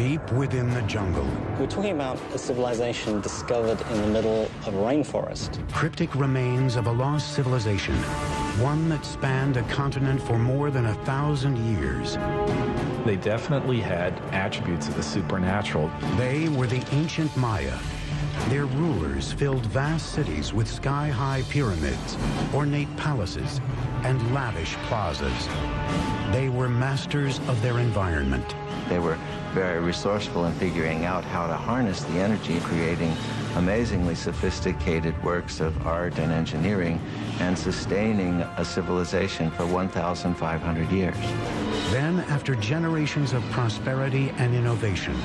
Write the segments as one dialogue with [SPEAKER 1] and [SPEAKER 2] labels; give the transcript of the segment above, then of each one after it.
[SPEAKER 1] deep within the jungle.
[SPEAKER 2] We're talking about a civilization discovered in the middle of a rainforest.
[SPEAKER 1] Cryptic remains of a lost civilization, one that spanned a continent for more than 1,000 years.
[SPEAKER 3] They definitely had attributes of the supernatural.
[SPEAKER 1] They were the ancient Maya. Their rulers filled vast cities with sky-high pyramids, ornate palaces, and lavish plazas. They were masters of their environment.
[SPEAKER 4] They were very resourceful in figuring out how to harness the energy, creating amazingly sophisticated works of art and engineering, and sustaining a civilization for 1,500 years.
[SPEAKER 1] Then, after generations of prosperity and innovation,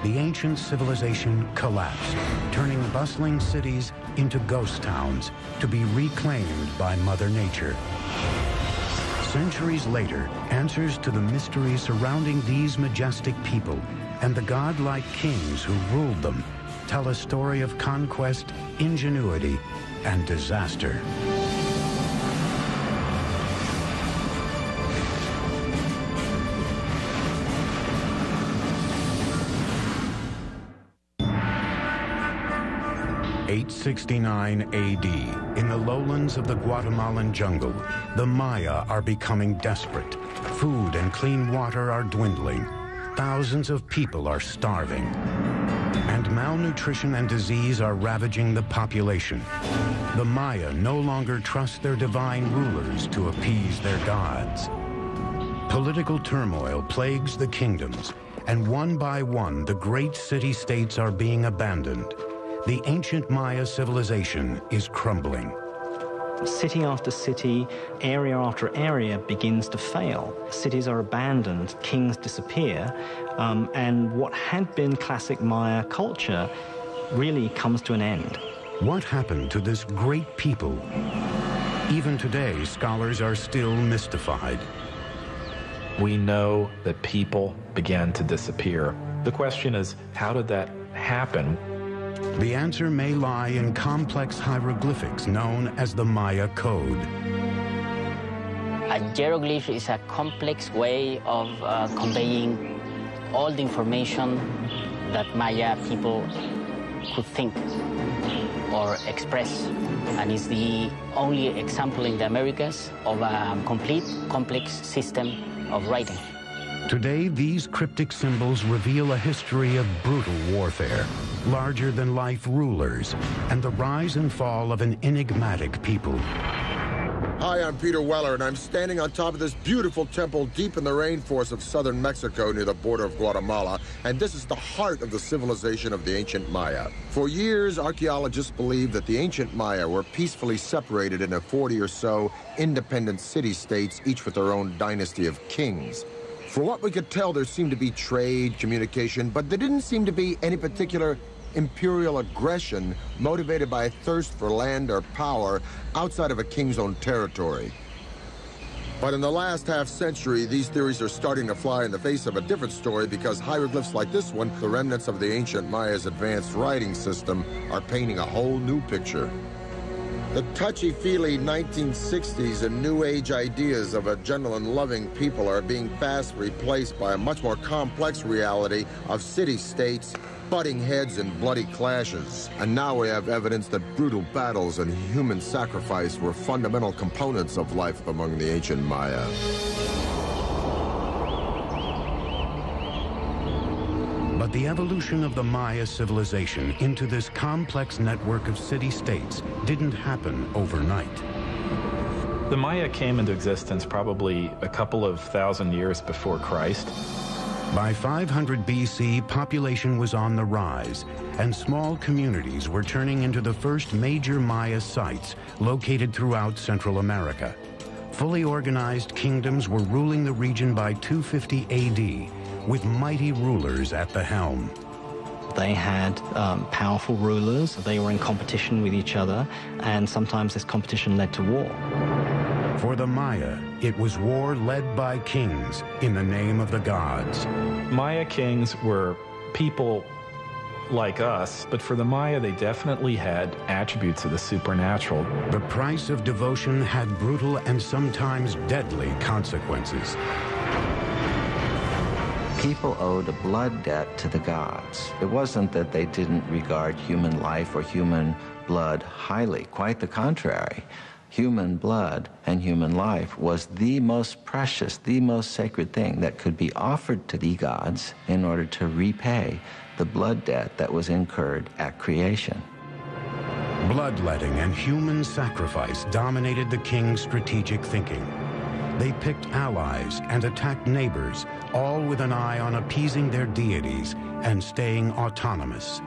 [SPEAKER 1] the ancient civilization collapsed, turning bustling cities into ghost towns to be reclaimed by Mother Nature. Centuries later, answers to the mysteries surrounding these majestic people and the godlike kings who ruled them tell a story of conquest, ingenuity, and disaster. (869 AD), in the lowlands of the Guatemalan jungle, the Maya are becoming desperate. Food and clean water are dwindling. Thousands of people are starving. And malnutrition and disease are ravaging the population. The Maya no longer trust their divine rulers to appease their gods. Political turmoil plagues the kingdoms, and one by one, the great city-states are being abandoned. The ancient Maya civilization is crumbling.
[SPEAKER 5] City after city, area after area begins to fail. Cities are abandoned, kings disappear, and what had been classic Maya culture really comes to an end.
[SPEAKER 1] What happened to this great people? Even today, scholars are still mystified.
[SPEAKER 3] We know that people began to disappear. The question is, how did that happen?
[SPEAKER 1] The answer may lie in complex hieroglyphics known as the Maya Code.
[SPEAKER 6] A hieroglyph is a complex way of conveying all the information that Maya people could think or express, and is the only example in the Americas of a complete, complex system of writing.
[SPEAKER 1] Today, these cryptic symbols reveal a history of brutal warfare, larger-than-life rulers, and the rise and fall of an enigmatic people.
[SPEAKER 7] Hi, I'm Peter Weller, and I'm standing on top of this beautiful temple deep in the rainforest of southern Mexico near the border of Guatemala, and this is the heart of the civilization of the ancient Maya. For years, archaeologists believed that the ancient Maya were peacefully separated into 40 or so independent city-states, each with their own dynasty of kings. For what we could tell, there seemed to be trade, communication, but there didn't seem to be any particular imperial aggression motivated by a thirst for land or power outside of a king's own territory. But in the last half-century, these theories are starting to fly in the face of a different story, because hieroglyphs like this one, the remnants of the ancient Maya's advanced writing system, are painting a whole new picture. The touchy-feely 1960s and New Age ideas of a gentle and loving people are being fast replaced by a much more complex reality of city-states, butting heads, and bloody clashes. And now we have evidence that brutal battles and human sacrifice were fundamental components of life among the ancient Maya.
[SPEAKER 1] But the evolution of the Maya civilization into this complex network of city-states didn't happen overnight.
[SPEAKER 3] The Maya came into existence probably a couple of thousand years before Christ.
[SPEAKER 1] By 500 BC, population was on the rise, and small communities were turning into the first major Maya sites located throughout Central America. Fully organized kingdoms were ruling the region by 250 AD, with mighty rulers at the helm.
[SPEAKER 5] They had powerful rulers. They were in competition with each other, and sometimes this competition led to war.
[SPEAKER 1] For the Maya, it was war led by kings in the name of the gods.
[SPEAKER 3] Maya kings were people like us, but for the Maya, they definitely had attributes of the supernatural.
[SPEAKER 1] The price of devotion had brutal and sometimes deadly consequences.
[SPEAKER 4] people owed a blood debt to the gods. It wasn't that they didn't regard human life or human blood highly. Quite the contrary. Human blood and human life was the most precious, the most sacred thing that could be offered to the gods in order to repay the blood debt that was incurred at creation.
[SPEAKER 1] Bloodletting and human sacrifice dominated the king's strategic thinking. They picked allies and attacked neighbors, all with an eye on appeasing their deities and staying autonomous.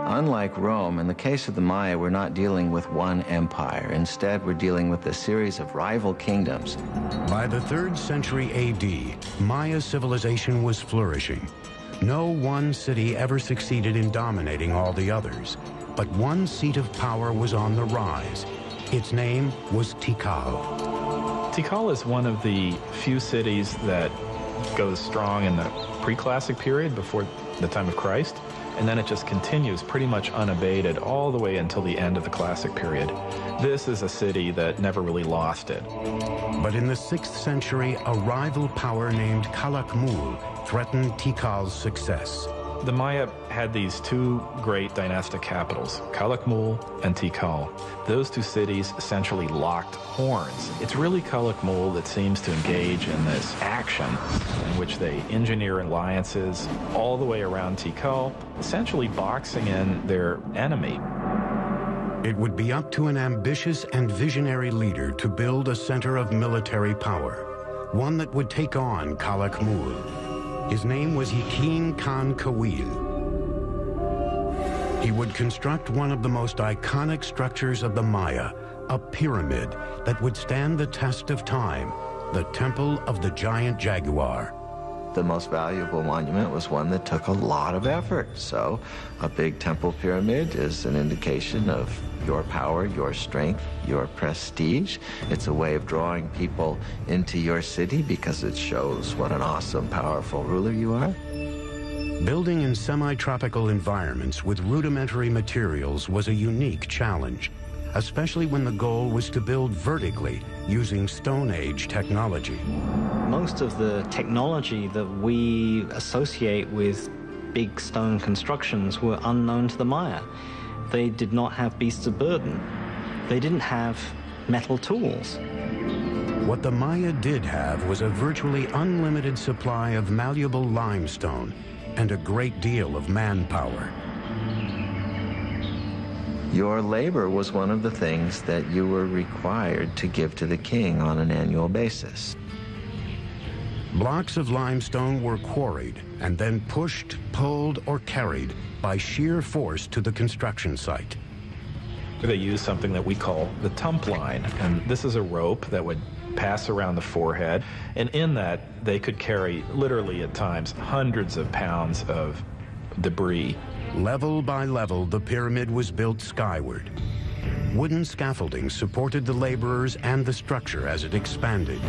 [SPEAKER 4] Unlike Rome, in the case of the Maya, we're not dealing with one empire. Instead, we're dealing with a series of rival kingdoms.
[SPEAKER 1] By the 3rd century AD, Maya civilization was flourishing. No one city ever succeeded in dominating all the others, but one seat of power was on the rise. Its name was Tikal.
[SPEAKER 3] Tikal is one of the few cities that goes strong in the pre-classic period before the time of Christ, and then it just continues pretty much unabated all the way until the end of the classic period. This is a city that never really lost it.
[SPEAKER 1] But in the 6th century, a rival power named Calakmul threatened Tikal's success.
[SPEAKER 3] The Maya had these two great dynastic capitals, Calakmul and Tikal. Those two cities essentially locked horns. It's really Calakmul that seems to engage in this action in which they engineer alliances all the way around Tikal, essentially boxing in their enemy.
[SPEAKER 1] It would be up to an ambitious and visionary leader to build a center of military power, one that would take on Calakmul. His name was Yakin Khan Kawil. He would construct one of the most iconic structures of the Maya, a pyramid that would stand the test of time, the Temple of the Giant Jaguar.
[SPEAKER 4] The most valuable monument was one that took a lot of effort. So a big temple pyramid is an indication of your power, your strength, your prestige. It's a way of drawing people into your city because it shows what an awesome, powerful ruler you are.
[SPEAKER 1] Building in semi-tropical environments with rudimentary materials was a unique challenge, especially when the goal was to build vertically using Stone Age technology.
[SPEAKER 5] Most of the technology that we associate with big stone constructions were unknown to the Maya. They did not have beasts of burden. They didn't have metal tools.
[SPEAKER 1] What the Maya did have was a virtually unlimited supply of malleable limestone and a great deal of manpower.
[SPEAKER 4] Your labor was one of the things that you were required to give to the king on an annual basis.
[SPEAKER 1] Blocks of limestone were quarried and then pushed, pulled, or carried by sheer force to the construction site.
[SPEAKER 3] They used something that we call the tump line, and this is a rope that would pass around the forehead, and in that they could carry, literally at times, hundreds of pounds of debris.
[SPEAKER 1] Level by level, the pyramid was built skyward. Wooden scaffolding supported the laborers and the structure as it expanded.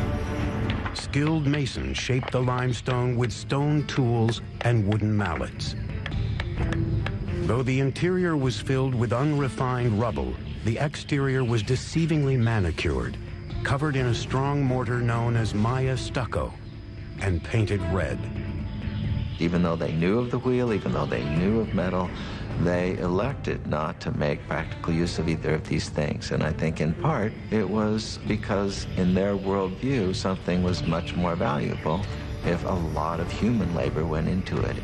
[SPEAKER 1] Skilled masons shaped the limestone with stone tools and wooden mallets. Though the interior was filled with unrefined rubble, the exterior was deceivingly manicured, covered in a strong mortar known as Maya stucco, and painted red.
[SPEAKER 4] Even though they knew of the wheel, even though they knew of metal, they elected not to make practical use of either of these things. And I think in part it was because in their worldview something was much more valuable if a lot of human labor went into it.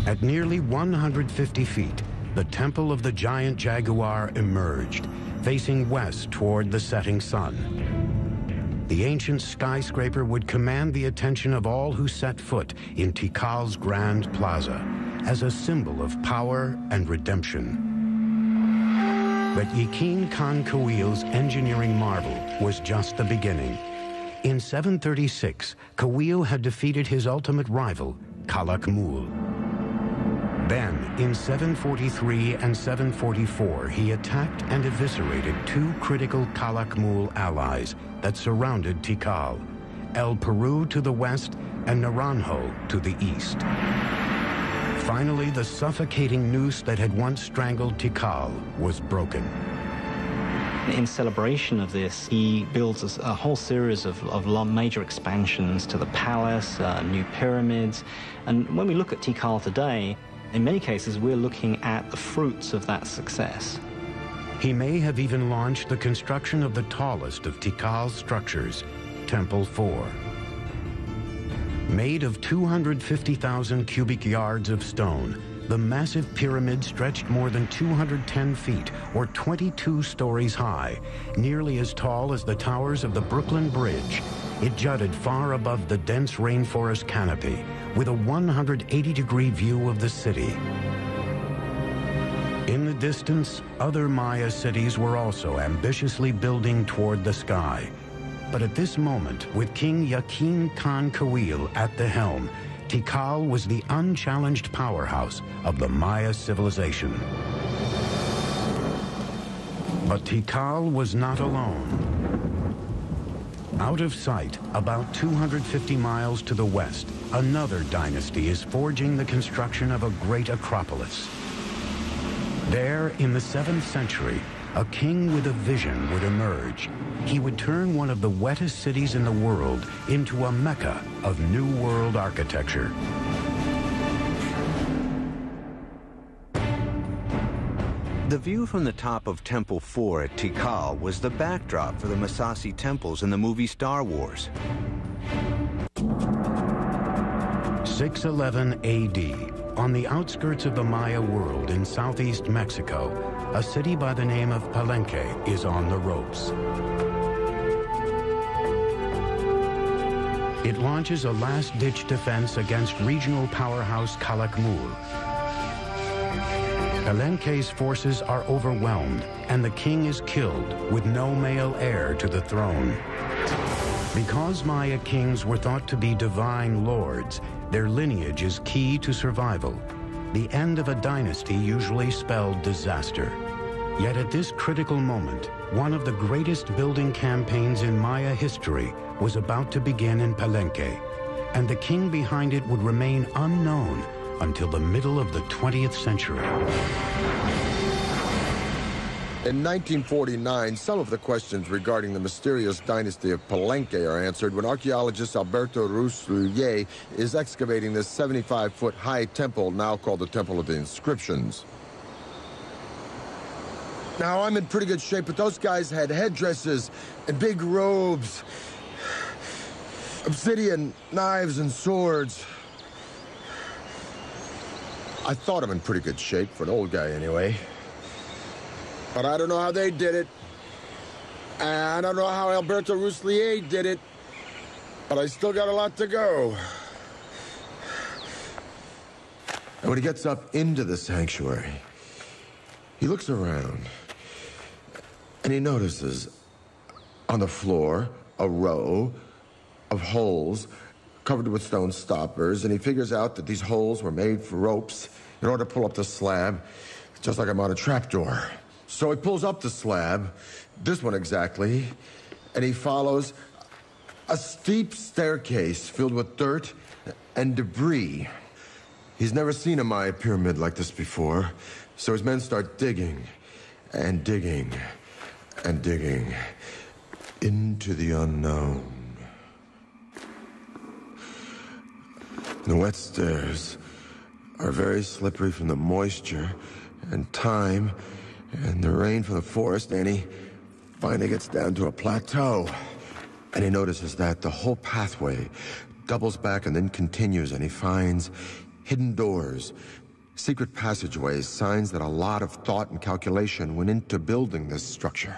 [SPEAKER 1] At nearly 150 feet, the Temple of the Giant Jaguar emerged, facing west toward the setting sun. The ancient skyscraper would command the attention of all who set foot in Tikal's Grand Plaza as a symbol of power and redemption. But Yakin Khan Kawil's engineering marvel was just the beginning. In 736, Kawil had defeated his ultimate rival, Calakmul. Then, in 743 and 744, he attacked and eviscerated two critical Calakmul allies that surrounded Tikal, El Peru to the west and Naranjo to the east. Finally, the suffocating noose that had once strangled Tikal was broken.
[SPEAKER 5] In celebration of this, he builds a whole series of major expansions to the palace, new pyramids. And when we look at Tikal today, in many cases, we're looking at the fruits of that success.
[SPEAKER 1] He may have even launched the construction of the tallest of Tikal's structures, Temple 4. Made of 250,000 cubic yards of stone, the massive pyramid stretched more than 210 feet, or 22 stories high, nearly as tall as the towers of the Brooklyn Bridge. It jutted far above the dense rainforest canopy, with a 180-degree view of the city. In the distance, other Maya cities were also ambitiously building toward the sky. But at this moment, with King Yakin Khan Kawil at the helm, Tikal was the unchallenged powerhouse of the Maya civilization. But Tikal was not alone. Out of sight, about 250 miles to the west, another dynasty is forging the construction of a great acropolis. There, in the 7th century, a king with a vision would emerge. He would turn one of the wettest cities in the world into a mecca of New World architecture.
[SPEAKER 8] The view from the top of Temple 4 at Tikal was the backdrop for the Massassi temples in the movie Star Wars.
[SPEAKER 1] 611 AD. On the outskirts of the Maya world in southeast Mexico, a city by the name of Palenque is on the ropes. It launches a last-ditch defense against regional powerhouse Calakmul. Palenque's forces are overwhelmed, and the king is killed with no male heir to the throne. Because Maya kings were thought to be divine lords, their lineage is key to survival. The end of a dynasty usually spelled disaster. Yet at this critical moment, one of the greatest building campaigns in Maya history was about to begin in Palenque, and the king behind it would remain unknown until the middle of the 20th century.
[SPEAKER 7] In 1949, some of the questions regarding the mysterious dynasty of Palenque are answered when archaeologist Alberto Rusluye is excavating this 75-foot high temple, now called the Temple of the Inscriptions. Now, I'm in pretty good shape, but those guys had headdresses and big robes, obsidian, knives, and swords. I thought I'm in pretty good shape, for an old guy anyway. But I don't know how they did it. And I don't know how Alberto Ruslier did it. But I still got a lot to go. And when he gets up into the sanctuary, he looks around. And he notices on the floor a row of holes covered with stone stoppers. And he figures out that these holes were made for ropes in order to pull up the slab, just like I'm on a trapdoor. So he pulls up the slab, this one exactly, and he follows a steep staircase filled with dirt and debris. He's never seen a Maya pyramid like this before, so his men start digging and digging and digging into the unknown. The wet stairs are very slippery from the moisture and time and the rain from the forest, and he finally gets down to a plateau. And he notices that the whole pathway doubles back and then continues, and he finds hidden doors, secret passageways, signs that a lot of thought and calculation went into building this structure.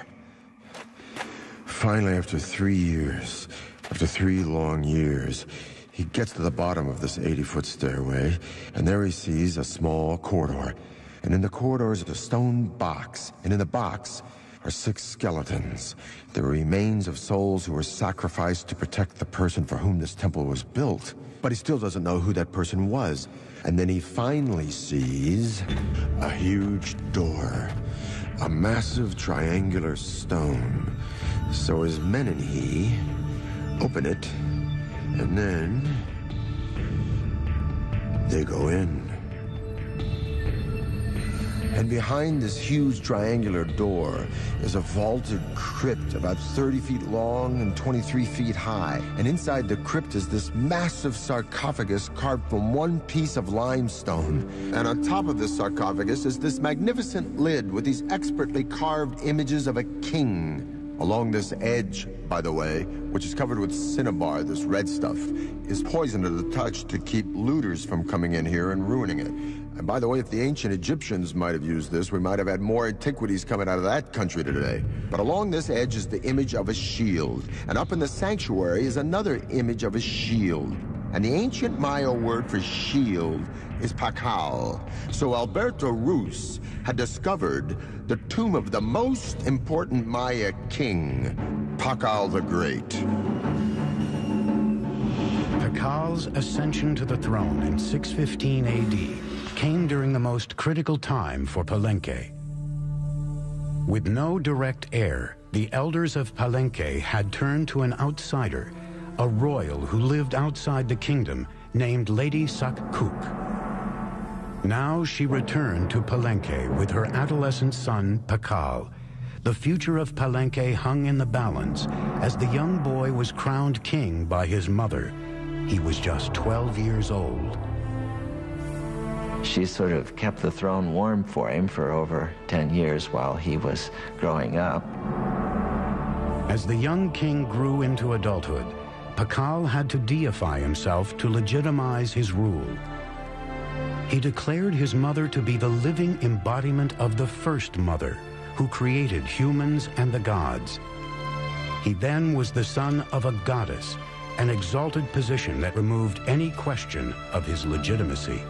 [SPEAKER 7] Finally, after 3 years, after 3 long years, he gets to the bottom of this 80-foot stairway, and there he sees a small corridor. And in the corridor is a stone box, and in the box are 6 skeletons, the remains of souls who were sacrificed to protect the person for whom this temple was built. But he still doesn't know who that person was. And then he finally sees a huge door, a massive triangular stone. So his men and he open it, and then they go in. And behind this huge triangular door is a vaulted crypt about 30 feet long and 23 feet high. And inside the crypt is this massive sarcophagus carved from one piece of limestone. And on top of this sarcophagus is this magnificent lid with these expertly carved images of a king. Along this edge, by the way, which is covered with cinnabar, this red stuff, is poisoned to the touch to keep looters from coming in here and ruining it. And by the way, if the ancient Egyptians might have used this, we might have had more antiquities coming out of that country today. But along this edge is the image of a shield. And up in the sanctuary is another image of a shield. And the ancient Maya word for shield is pakal. So Alberto Rus had discovered the tomb of the most important Maya king, Pakal the Great.
[SPEAKER 1] Pakal's ascension to the throne in 615 AD came during the most critical time for Palenque. With no direct heir, the elders of Palenque had turned to an outsider, a royal who lived outside the kingdom, named Lady Sakkuk. Now she returned to Palenque with her adolescent son, Pakal. The future of Palenque hung in the balance as the young boy was crowned king by his mother. He was just 12 years old.
[SPEAKER 4] She sort of kept the throne warm for him for over 10 years while he was growing up.
[SPEAKER 1] As the young king grew into adulthood, Pakal had to deify himself to legitimize his rule. He declared his mother to be the living embodiment of the first mother, who created humans and the gods. He then was the son of a goddess, an exalted position that removed any question of his legitimacy.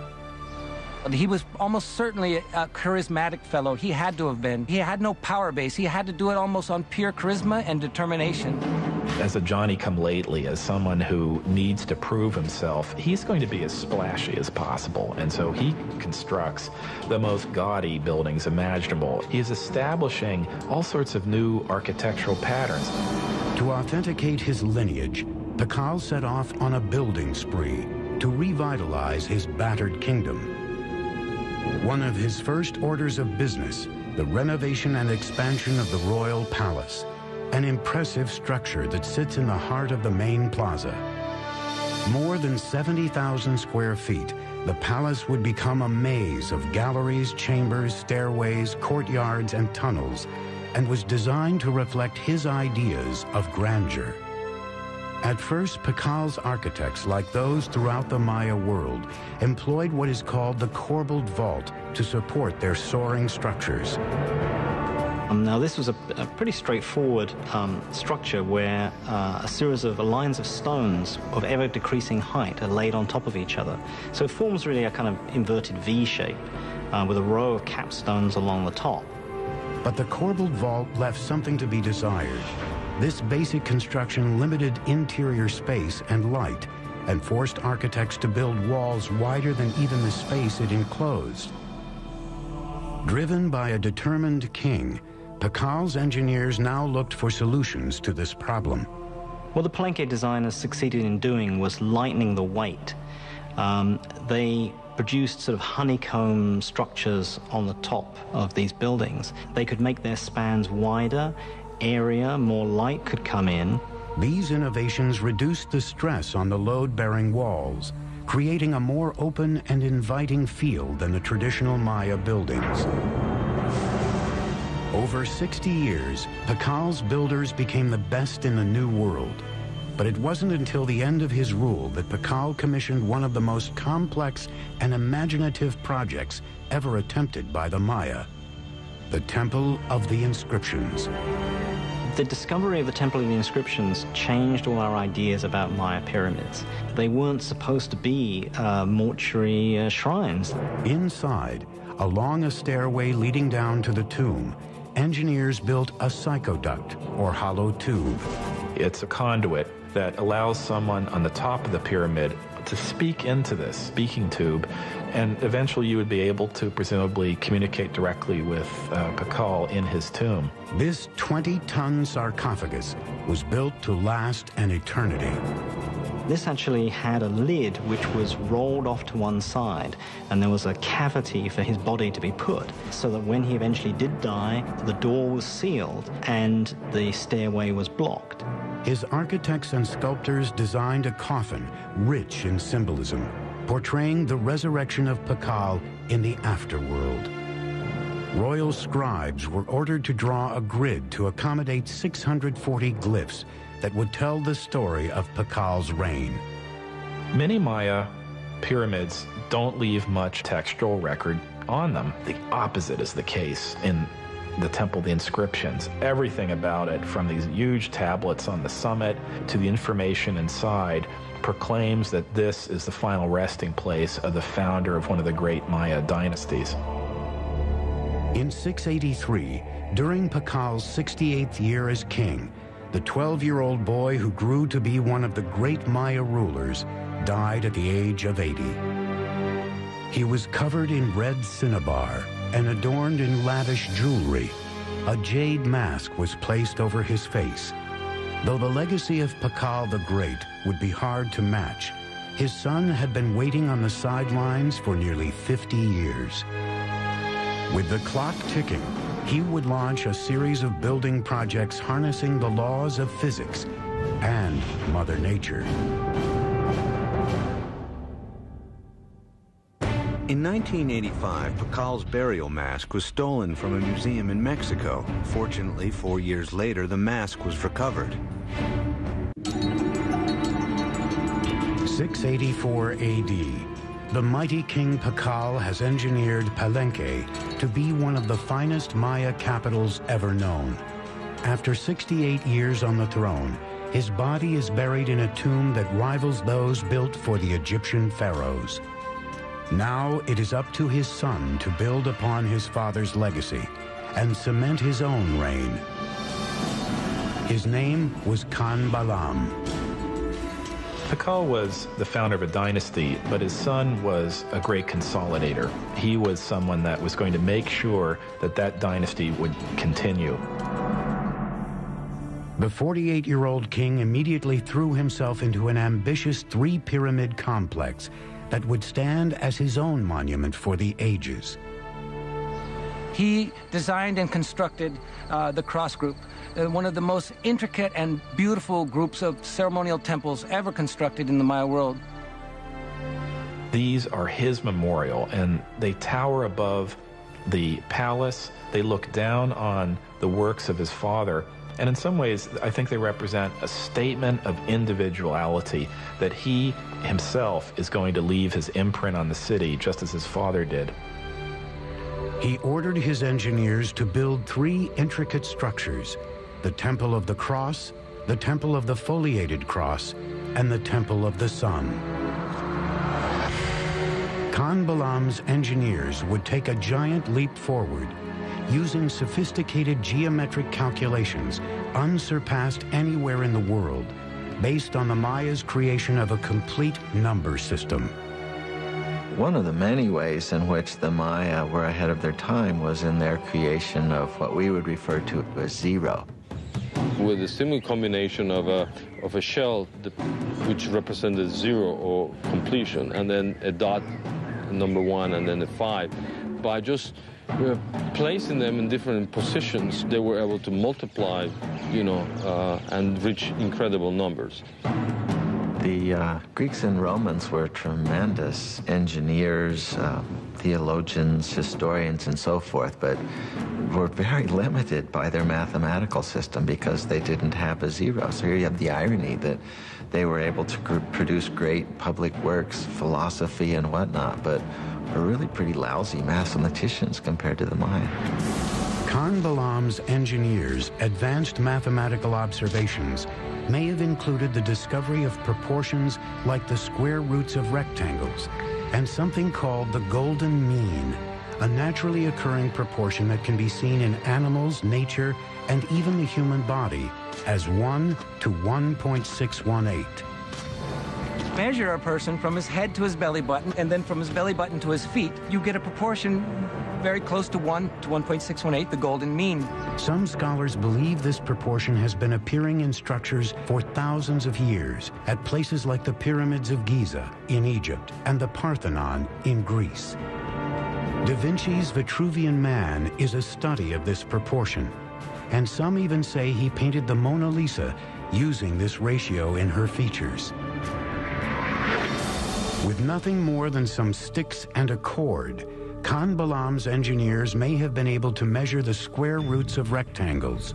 [SPEAKER 9] He was almost certainly a charismatic fellow. He had to have been. He had no power base. He had to do it almost on pure charisma and determination.
[SPEAKER 3] As a Johnny-come-lately, as someone who needs to prove himself, he's going to be as splashy as possible. And so he constructs the most gaudy buildings imaginable. He is establishing all sorts of new architectural patterns.
[SPEAKER 1] To authenticate his lineage, Pakal set off on a building spree to revitalize his battered kingdom. One of his first orders of business, the renovation and expansion of the royal palace, an impressive structure that sits in the heart of the main plaza. More than 70,000 square feet, the palace would become a maze of galleries, chambers, stairways, courtyards, and tunnels, and was designed to reflect his ideas of grandeur. At first, Pakal's architects, like those throughout the Maya world, employed what is called the corbelled vault to support their soaring structures.
[SPEAKER 5] Now, this was a pretty straightforward structure where a series of lines of stones of ever-decreasing height are laid on top of each other. So it forms really a kind of inverted V shape with a row of capstones along the top.
[SPEAKER 1] But the corbelled vault left something to be desired. This basic construction limited interior space and light and forced architects to build walls wider than even the space it enclosed. Driven by a determined king, Pakal's engineers now looked for solutions to this problem.
[SPEAKER 5] What the Palenque designers succeeded in doing was lightening the weight. They produced sort of honeycomb structures on the top of these buildings. They could make their spans wider, area, more light could come in.
[SPEAKER 1] These innovations reduced the stress on the load-bearing walls, creating a more open and inviting feel than the traditional Maya buildings. Over 60 years, Pakal's builders became the best in the New World. But it wasn't until the end of his rule that Pakal commissioned one of the most complex and imaginative projects ever attempted by the Maya, the Temple of the Inscriptions.
[SPEAKER 5] The discovery of the Temple of the Inscriptions changed all our ideas about Maya pyramids. They weren't supposed to be mortuary shrines.
[SPEAKER 1] Inside, along a stairway leading down to the tomb, engineers built a psychoduct, or hollow tube.
[SPEAKER 3] It's a conduit that allows someone on the top of the pyramid to speak into this speaking tube, and eventually you would be able to presumably communicate directly with Pakal in his tomb.
[SPEAKER 1] This 20-ton sarcophagus was built to last an eternity.
[SPEAKER 5] This actually had a lid which was rolled off to one side, and there was a cavity for his body to be put, so that when he eventually did die, the door was sealed and the stairway was blocked.
[SPEAKER 1] His architects and sculptors designed a coffin rich in symbolism, portraying the resurrection of Pakal in the afterworld. Royal scribes were ordered to draw a grid to accommodate 640 glyphs that would tell the story of Pakal's reign.
[SPEAKER 3] Many Maya pyramids don't leave much textual record on them. The opposite is the case in the temple, the inscriptions. Everything about it, from these huge tablets on the summit to the information inside, proclaims that this is the final resting place of the founder of one of the great Maya dynasties.
[SPEAKER 1] In 683, during Pakal's 68th year as king, the 12-year-old boy who grew to be one of the great Maya rulers died at the age of 80. He was covered in red cinnabar and adorned in lavish jewelry. A jade mask was placed over his face. Though the legacy of Pakal the Great would be hard to match, his son had been waiting on the sidelines for nearly 50 years. With the clock ticking, he would launch a series of building projects harnessing the laws of physics and Mother Nature.
[SPEAKER 8] In 1985, Pakal's burial mask was stolen from a museum in Mexico. Fortunately, 4 years later, the mask was recovered.
[SPEAKER 1] 684 AD. The mighty King Pakal has engineered Palenque to be one of the finest Maya capitals ever known. After 68 years on the throne, his body is buried in a tomb that rivals those built for the Egyptian pharaohs. Now it is up to his son to build upon his father's legacy and cement his own reign. His name was Khan Balam.
[SPEAKER 3] Pakal was the founder of a dynasty, but his son was a great consolidator. He was someone that was going to make sure that that dynasty would continue.
[SPEAKER 1] The 48-year-old king immediately threw himself into an ambitious three-pyramid complex that would stand as his own monument for the ages.
[SPEAKER 9] He designed and constructed the cross group, one of the most intricate and beautiful groups of ceremonial temples ever constructed in the Maya world.
[SPEAKER 3] These are his memorial, and they tower above the palace. They look down on the works of his father, and in some ways, I think they represent a statement of individuality, that he himself is going to leave his imprint on the city, just as his father did.
[SPEAKER 1] He ordered his engineers to build three intricate structures: the Temple of the Cross, the Temple of the Foliated Cross, and the Temple of the Sun. Khan Balam's engineers would take a giant leap forward, using sophisticated geometric calculations unsurpassed anywhere in the world, based on the Maya's creation of a complete number system.
[SPEAKER 4] One of the many ways in which the Maya were ahead of their time was in their creation of what we would refer to as zero.
[SPEAKER 10] With a similar combination of a shell which represented zero or completion, and then a dot, number one, and then a 5. By just placing them in different positions, they were able to multiply, and reach incredible numbers.
[SPEAKER 4] The Greeks and Romans were tremendous engineers, theologians, historians, and so forth, but were very limited by their mathematical system because they didn't have a zero. So here you have the irony that they were able to produce great public works, philosophy, and whatnot, but are really pretty lousy mathematicians compared to the Maya.
[SPEAKER 1] Khan Balam's engineers' advanced mathematical observations may have included the discovery of proportions like the square roots of rectangles and something called the golden mean, a naturally occurring proportion that can be seen in animals, nature, and even the human body as 1 to 1.618.
[SPEAKER 9] measure a person from his head to his belly button, and then from his belly button to his feet, you get a proportion very close to 1 to 1.618, the golden mean.
[SPEAKER 1] Some scholars believe this proportion has been appearing in structures for thousands of years at places like the pyramids of Giza in Egypt and the Parthenon in Greece. Da Vinci's Vitruvian Man is a study of this proportion, and some even say he painted the Mona Lisa using this ratio in her features. With nothing more than some sticks and a cord, Khan Balaam's engineers may have been able to measure the square roots of rectangles.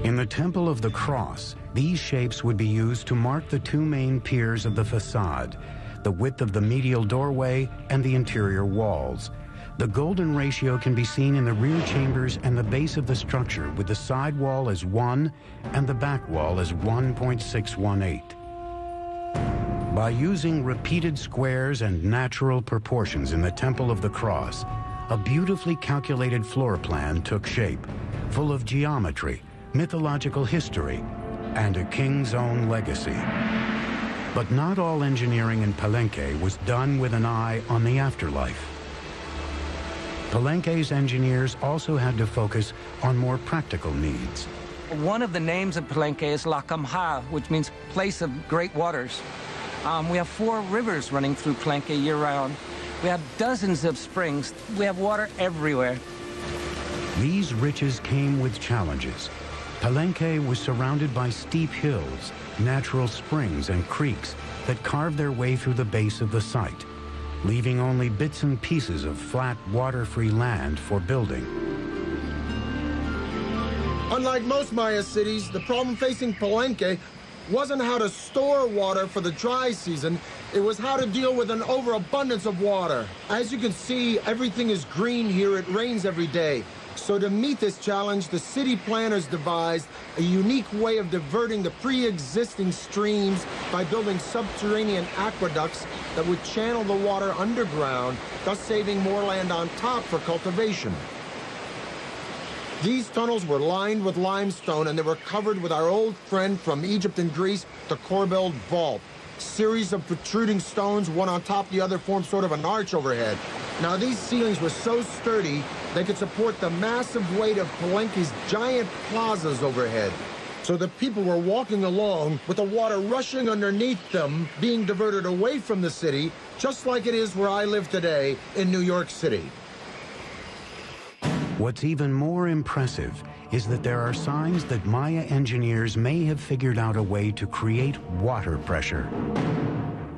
[SPEAKER 1] In the Temple of the Cross, these shapes would be used to mark the two main piers of the facade, the width of the medial doorway and the interior walls. The golden ratio can be seen in the rear chambers and the base of the structure, with the side wall as 1 and the back wall as 1.618. By using repeated squares and natural proportions in the Temple of the Cross, a beautifully calculated floor plan took shape, full of geometry, mythological history, and a king's own legacy. But not all engineering in Palenque was done with an eye on the afterlife. Palenque's engineers also had to focus on more practical needs.
[SPEAKER 9] One of the names of Palenque is La Camha, which means place of great waters. We have 4 rivers running through Palenque year-round. We have dozens of springs. We have water everywhere.
[SPEAKER 1] These riches came with challenges. Palenque was surrounded by steep hills, natural springs and creeks that carved their way through the base of the site, leaving only bits and pieces of flat, water-free land for building.
[SPEAKER 7] Unlike most Maya cities, the problem facing Palenque wasn't how to store water for the dry season, it was how to deal with an overabundance of water. As you can see, everything is green here, it rains every day. So to meet this challenge, the city planners devised a unique way of diverting the pre-existing streams by building subterranean aqueducts that would channel the water underground, thus saving more land on top for cultivation. These tunnels were lined with limestone and they were covered with our old friend from Egypt and Greece, the corbelled vault. Series of protruding stones, one on top of the other, formed sort of an arch overhead. Now, these ceilings were so sturdy, they could support the massive weight of Palenque's giant plazas overhead. So the people were walking along with the water rushing underneath them, being diverted away from the city, just like it is where I live today in New York City.
[SPEAKER 1] What's even more impressive is that there are signs that Maya engineers may have figured out a way to create water pressure.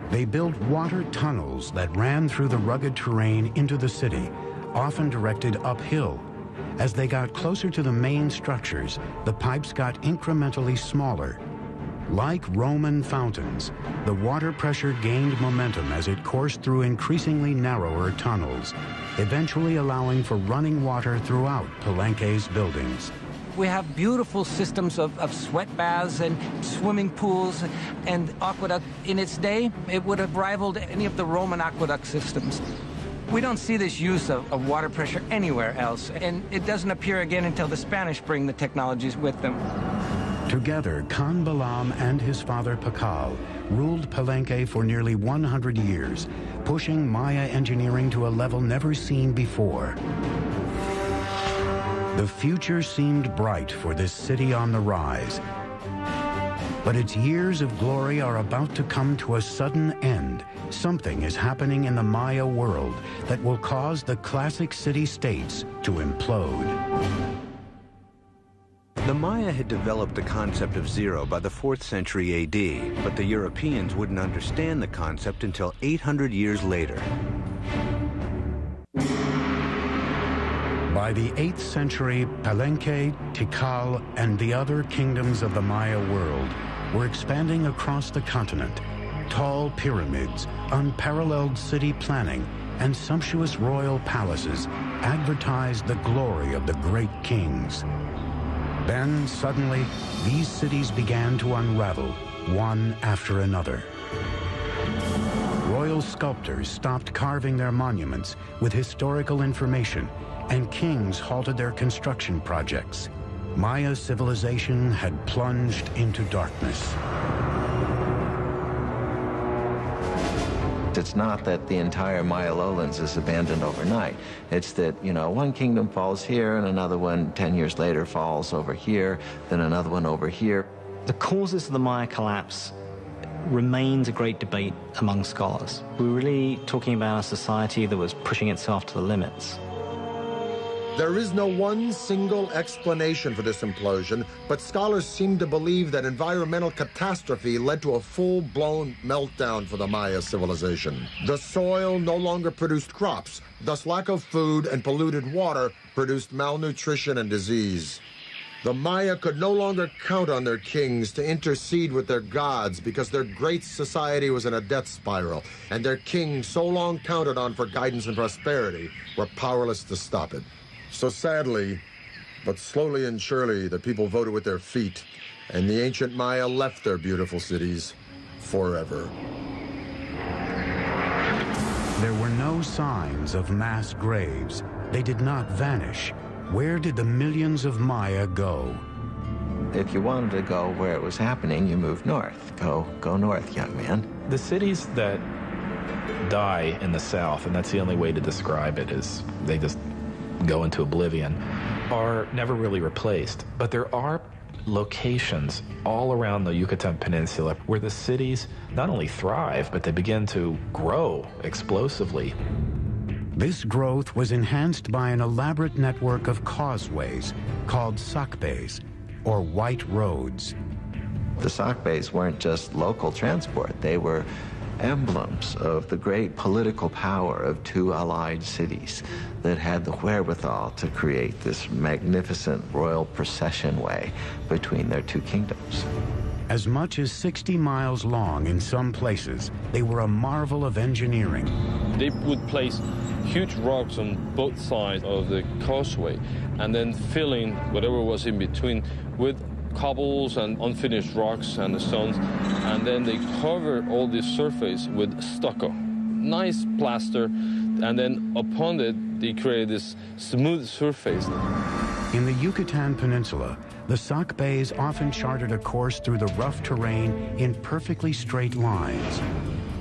[SPEAKER 1] They built water tunnels that ran through the rugged terrain into the city, often directed uphill. As they got closer to the main structures, the pipes got incrementally smaller. Like Roman fountains, the water pressure gained momentum as it coursed through increasingly narrower tunnels, eventually allowing for running water throughout Palenque's buildings.
[SPEAKER 9] We have beautiful systems of sweat baths and swimming pools and aqueduct. In its day, it would have rivaled any of the Roman aqueduct systems. We don't see this use of water pressure anywhere else, and it doesn't appear again until the Spanish bring the technologies with them.
[SPEAKER 1] Together, Khan Balaam and his father Pakal ruled Palenque for nearly 100 years, pushing Maya engineering to a level never seen before. The future seemed bright for this city on the rise. But its years of glory are about to come to a sudden end. Something is happening in the Maya world that will cause the classic city-states to implode.
[SPEAKER 8] The Maya had developed the concept of zero by the 4th century AD, but the Europeans wouldn't understand the concept until 800 years later.
[SPEAKER 1] By the 8th century, Palenque, Tikal, and the other kingdoms of the Maya world were expanding across the continent. Tall pyramids, unparalleled city planning, and sumptuous royal palaces advertised the glory of the great kings. Then, suddenly, these cities began to unravel, one after another. Royal sculptors stopped carving their monuments with historical information, and kings halted their construction projects. Maya civilization had plunged into darkness.
[SPEAKER 4] It's not that the entire Maya lowlands is abandoned overnight. It's that, you know, one kingdom falls here and another one 10 years later falls over here, then another one over here.
[SPEAKER 5] The causes of the Maya collapse remains a great debate among scholars. We're really talking about a society that was pushing itself to the limits.
[SPEAKER 7] There is no one single explanation for this implosion, but scholars seem to believe that environmental catastrophe led to a full-blown meltdown for the Maya civilization. The soil no longer produced crops, thus lack of food and polluted water produced malnutrition and disease. The Maya could no longer count on their kings to intercede with their gods because their great society was in a death spiral, and their kings, so long counted on for guidance and prosperity, were powerless to stop it. So sadly, but slowly and surely, the people voted with their feet, and the ancient Maya left their beautiful cities forever.
[SPEAKER 1] There were no signs of mass graves. They did not vanish. Where did the millions of Maya go?
[SPEAKER 4] If you wanted to go where it was happening, you moved north. Go north, young man.
[SPEAKER 3] The cities that die in the south, and that's the only way to describe it, is they just go into oblivion, are never really replaced. But there are locations all around the Yucatan Peninsula where the cities not only thrive, but they begin to grow explosively.
[SPEAKER 1] This growth was enhanced by an elaborate network of causeways called sakbes, or white roads.
[SPEAKER 4] The sakbes weren't just local transport. They were emblems of the great political power of two allied cities that had the wherewithal to create this magnificent royal procession way between their two kingdoms.
[SPEAKER 1] As much as 60 miles long in some places, they were a marvel of engineering.
[SPEAKER 10] They would place huge rocks on both sides of the causeway and then filling whatever was in between with cobbles and unfinished rocks and stones, and then they covered all this surface with stucco. Nice plaster, and then upon it, they created this smooth surface.
[SPEAKER 1] In the Yucatan Peninsula, the sakbes often charted a course through the rough terrain in perfectly straight lines.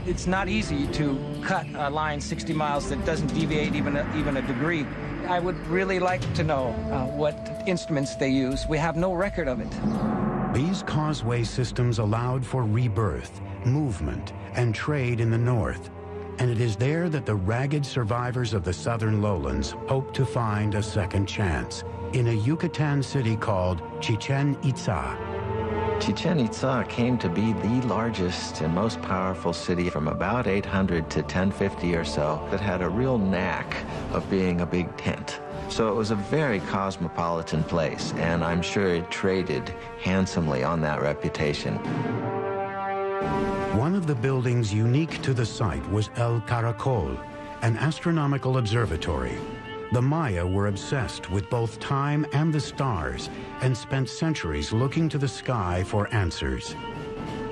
[SPEAKER 9] It's not easy to cut a line 60 miles that doesn't deviate even a degree. I would really like to know what instruments they use. We have no record of it.
[SPEAKER 1] These causeway systems allowed for rebirth, movement, and trade in the north. And it is there that the ragged survivors of the southern lowlands hope to find a second chance, in a Yucatan city called Chichen Itza.
[SPEAKER 4] Chichen Itza came to be the largest and most powerful city from about 800 to 1050 or so that had a real knack of being a big tent. So it was a very cosmopolitan place, and I'm sure it traded handsomely on that reputation.
[SPEAKER 1] One of the buildings unique to the site was El Caracol, an astronomical observatory. The Maya were obsessed with both time and the stars and spent centuries looking to the sky for answers.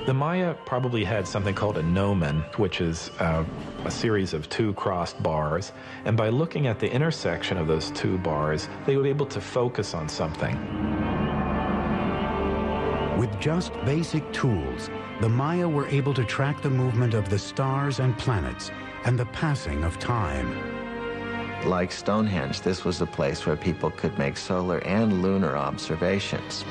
[SPEAKER 3] The Maya probably had something called a gnomon, which is a series of two crossed bars, and by looking at the intersection of those two bars, they would be able to focus on something.
[SPEAKER 1] With just basic tools, the Maya were able to track the movement of the stars and planets and the passing of time.
[SPEAKER 4] Like Stonehenge, this was a place where people could make solar and lunar observations.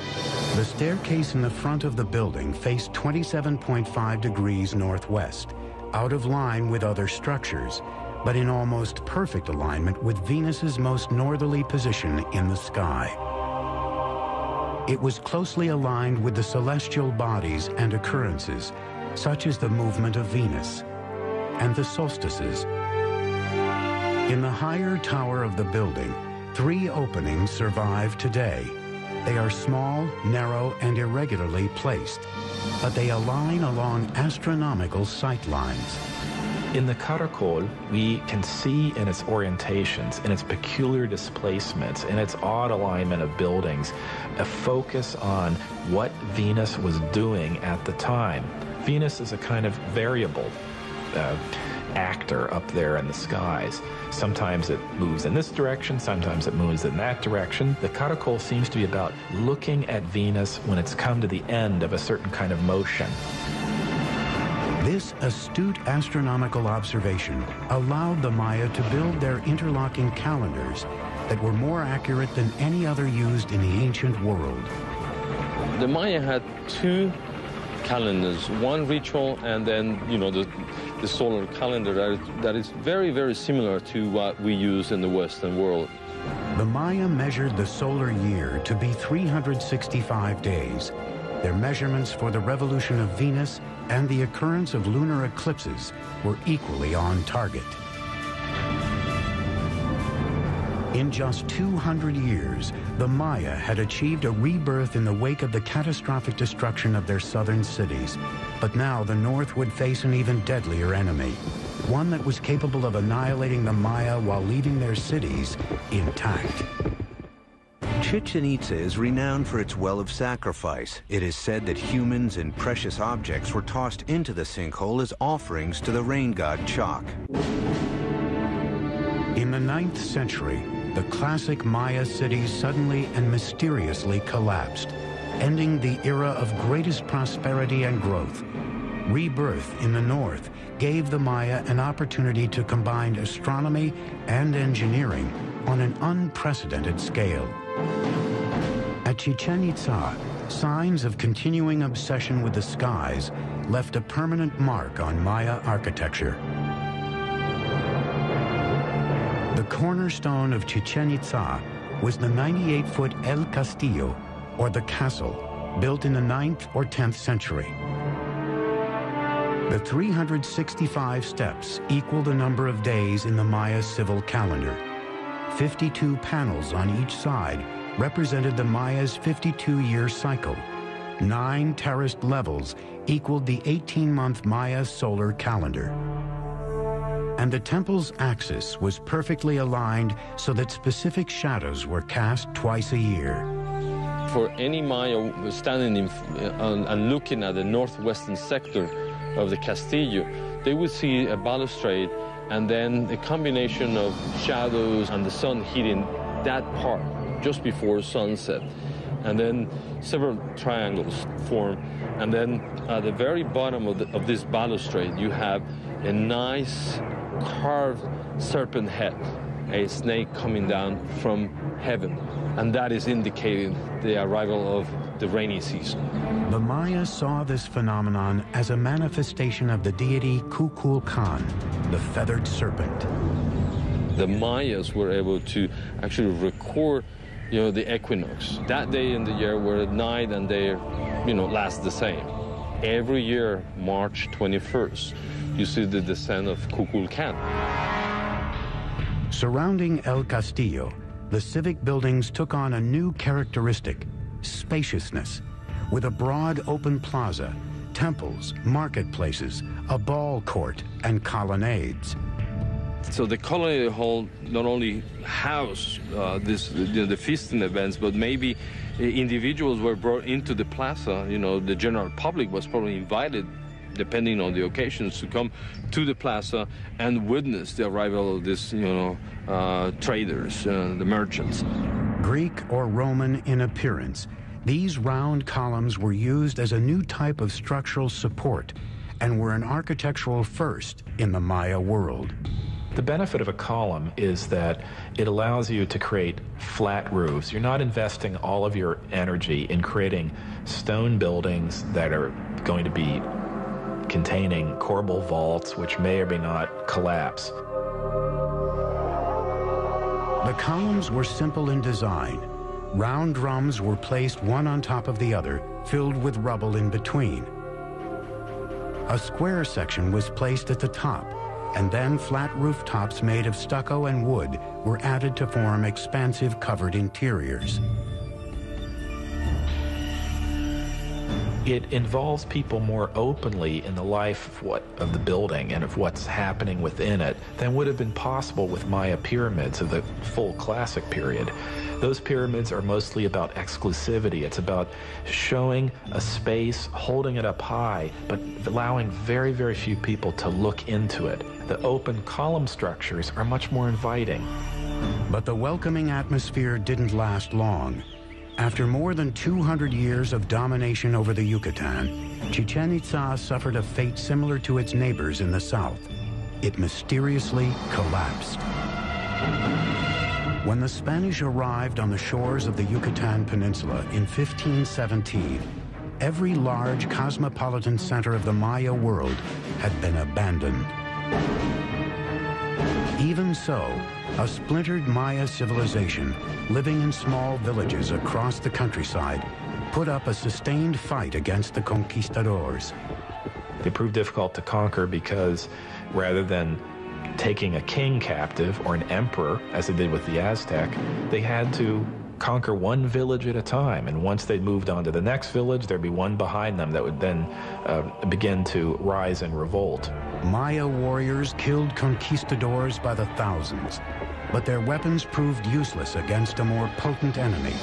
[SPEAKER 1] The staircase in the front of the building faced 27.5 degrees northwest, out of line with other structures, but in almost perfect alignment with Venus's most northerly position in the sky. It was closely aligned with the celestial bodies and occurrences, such as the movement of Venus and the solstices. In the higher tower of the building, 3 openings survive today. They are small, narrow, and irregularly placed, but they align along astronomical sight lines.
[SPEAKER 3] In the Caracol, we can see in its orientations, in its peculiar displacements, in its odd alignment of buildings, a focus on what Venus was doing at the time. Venus is a kind of variable actor up there in the skies. Sometimes it moves in this direction, sometimes it moves in that direction. The Caracol seems to be about looking at Venus when it's come to the end of a certain kind of motion.
[SPEAKER 1] This astute astronomical observation allowed the Maya to build their interlocking calendars that were more accurate than any other used in the ancient world.
[SPEAKER 10] The Maya had two calendars, one ritual and then, the solar calendar that is very, very similar to what we use in the Western world.
[SPEAKER 1] The Maya measured the solar year to be 365 days. Their measurements for the revolution of Venus and the occurrence of lunar eclipses were equally on target. In just 200 years, the Maya had achieved a rebirth in the wake of the catastrophic destruction of their southern cities. But now the North would face an even deadlier enemy, one that was capable of annihilating the Maya while leaving their cities intact.
[SPEAKER 8] Chichen Itza is renowned for its well of sacrifice. It is said that humans and precious objects were tossed into the sinkhole as offerings to the rain god Chak.
[SPEAKER 1] In the 9th century, the classic Maya cities suddenly and mysteriously collapsed, ending the era of greatest prosperity and growth. Rebirth in the north gave the Maya an opportunity to combine astronomy and engineering on an unprecedented scale. At Chichen Itza, signs of continuing obsession with the skies left a permanent mark on Maya architecture. The cornerstone of Chichen Itza was the 98-foot El Castillo, or the castle, built in the 9th or 10th century. The 365 steps equal the number of days in the Maya civil calendar. 52 panels on each side represented the Maya's 52-year cycle. 9 terraced levels equaled the 18-month Maya solar calendar. And the temple's axis was perfectly aligned so that specific shadows were cast twice a year.
[SPEAKER 10] For any Maya standing and looking at the northwestern sector of the Castillo, they would see a balustrade and then a combination of shadows and the sun hitting that part just before sunset. And then several triangles form. And then at the very bottom of this balustrade, you have a nice carved serpent head, a snake coming down from heaven. And that is indicating the arrival of the rainy season.
[SPEAKER 1] The Maya saw this phenomenon as a manifestation of the deity Kukulkan, the feathered serpent.
[SPEAKER 10] The Mayas were able to actually record, the equinox. That day in the year where night and day, last the same. Every year, March 21st, you see the descent of Kukulkan.
[SPEAKER 1] Surrounding El Castillo, the civic buildings took on a new characteristic: spaciousness, with a broad open plaza, temples, marketplaces, a ball court, and colonnades.
[SPEAKER 10] So the colony hall not only housed the feasting events, but maybe individuals were brought into the plaza. The general public was probably invited, depending on the occasions, to come to the plaza and witness the arrival of this, traders, the merchants.
[SPEAKER 1] Greek or Roman in appearance, these round columns were used as a new type of structural support and were an architectural first in the Maya world.
[SPEAKER 3] The benefit of a column is that it allows you to create flat roofs. You're not investing all of your energy in creating stone buildings that are going to be containing corbel vaults, which may or may not collapse.
[SPEAKER 1] The columns were simple in design. Round drums were placed one on top of the other, filled with rubble in between. A square section was placed at the top, and then flat rooftops made of stucco and wood were added to form expansive covered interiors.
[SPEAKER 3] It involves people more openly in the life of the building and of what's happening within it than would have been possible with Maya pyramids of the full classic period. Those pyramids are mostly about exclusivity. It's about showing a space, holding it up high, but allowing very, very few people to look into it. The open column structures are much more inviting.
[SPEAKER 1] But the welcoming atmosphere didn't last long. After more than 200 years of domination over the Yucatan, Chichen Itza suffered a fate similar to its neighbors in the south. It mysteriously collapsed. When the Spanish arrived on the shores of the Yucatan Peninsula in 1517, every large cosmopolitan center of the Maya world had been abandoned. Even so, a splintered Maya civilization living in small villages across the countryside put up a sustained fight against the conquistadors.
[SPEAKER 3] They proved difficult to conquer because rather than taking a king captive or an emperor, as they did with the Aztec, they had to conquer one village at a time. And once they moved on to the next village, there'd be one behind them that would then begin to rise and revolt.
[SPEAKER 1] Maya warriors killed conquistadors by the thousands, but their weapons proved useless against a more potent enemy: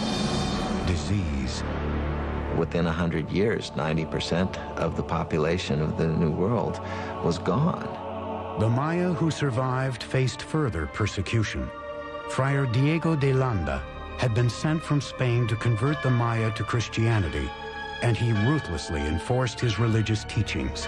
[SPEAKER 1] disease.
[SPEAKER 4] Within 100 years, 90% of the population of the New World was gone.
[SPEAKER 1] The Maya who survived faced further persecution. Friar Diego de Landa had been sent from Spain to convert the Maya to Christianity, and he ruthlessly enforced his religious teachings.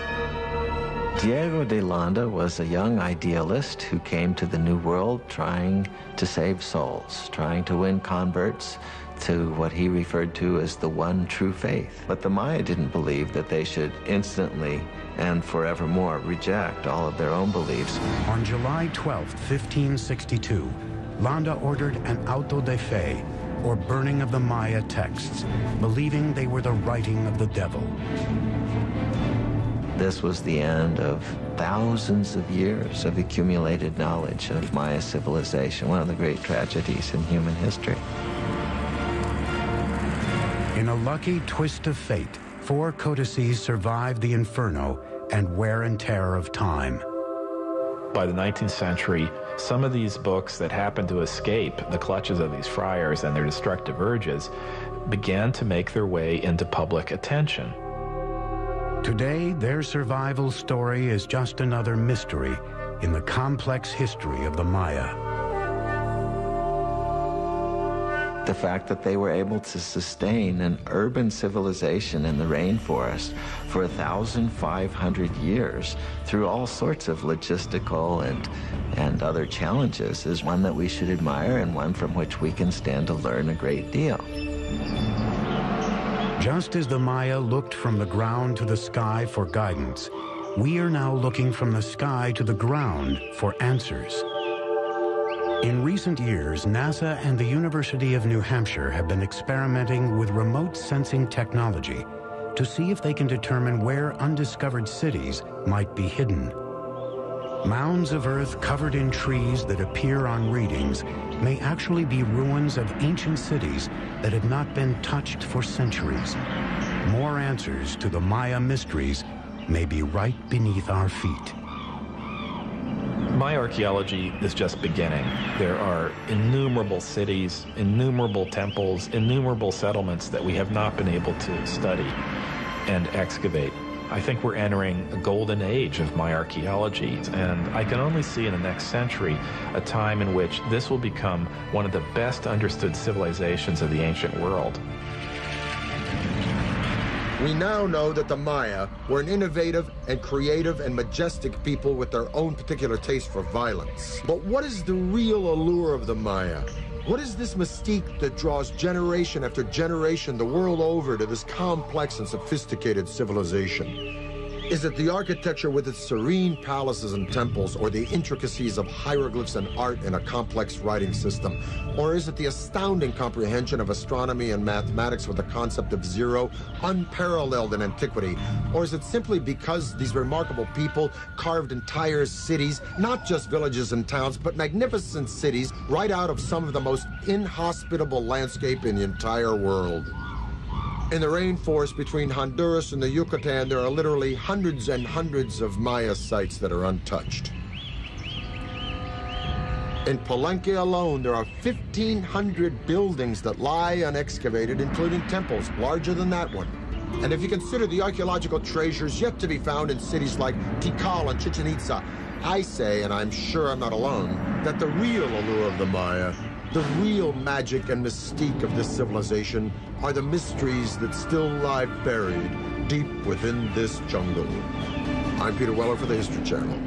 [SPEAKER 4] Diego de Landa was a young idealist who came to the New World trying to save souls, trying to win converts to what he referred to as the one true faith. But the Maya didn't believe that they should instantly and forevermore reject all of their own beliefs.
[SPEAKER 1] On July 12, 1562, Landa ordered an auto de fe, or burning of the Maya texts, believing they were the writing of the devil.
[SPEAKER 4] This was the end of thousands of years of accumulated knowledge of Maya civilization, one of the great tragedies in human history.
[SPEAKER 1] In a lucky twist of fate, 4 codices survived the inferno and wear and tear of time.
[SPEAKER 3] By the 19th century, some of these books that happened to escape the clutches of these friars and their destructive urges began to make their way into public attention.
[SPEAKER 1] Today, their survival story is just another mystery in the complex history of the Maya.
[SPEAKER 4] The fact that they were able to sustain an urban civilization in the rainforest for 1,500 years through all sorts of logistical and other challenges is one that we should admire and one from which we can stand to learn a great deal.
[SPEAKER 1] Just as the Maya looked from the ground to the sky for guidance, we are now looking from the sky to the ground for answers. In recent years, NASA and the University of New Hampshire have been experimenting with remote sensing technology to see if they can determine where undiscovered cities might be hidden. Mounds of earth covered in trees that appear on readings may actually be ruins of ancient cities that have not been touched for centuries. More answers to the Maya mysteries may be right beneath our feet.
[SPEAKER 3] Maya archaeology is just beginning. There are innumerable cities, innumerable temples, innumerable settlements that we have not been able to study and excavate. I think we're entering a golden age of Maya archaeology, and I can only see in the next century a time in which this will become one of the best understood civilizations of the ancient world.
[SPEAKER 7] We now know that the Maya were an innovative and creative and majestic people with their own particular taste for violence. But what is the real allure of the Maya? What is this mystique that draws generation after generation the world over to this complex and sophisticated civilization? Is it the architecture with its serene palaces and temples, or the intricacies of hieroglyphs and art in a complex writing system? Or is it the astounding comprehension of astronomy and mathematics with the concept of zero, unparalleled in antiquity? Or is it simply because these remarkable people carved entire cities, not just villages and towns, but magnificent cities, right out of some of the most inhospitable landscape in the entire world? In the rainforest between Honduras and the Yucatan, there are literally hundreds and hundreds of Maya sites that are untouched. In Palenque alone, there are 1,500 buildings that lie unexcavated, including temples larger than that one. And if you consider the archaeological treasures yet to be found in cities like Tikal and Chichen Itza, I say, and I'm sure I'm not alone, that the real allure of the Maya, the real magic and mystique of this civilization, are the mysteries that still lie buried deep within this jungle. I'm Peter Weller for the History Channel.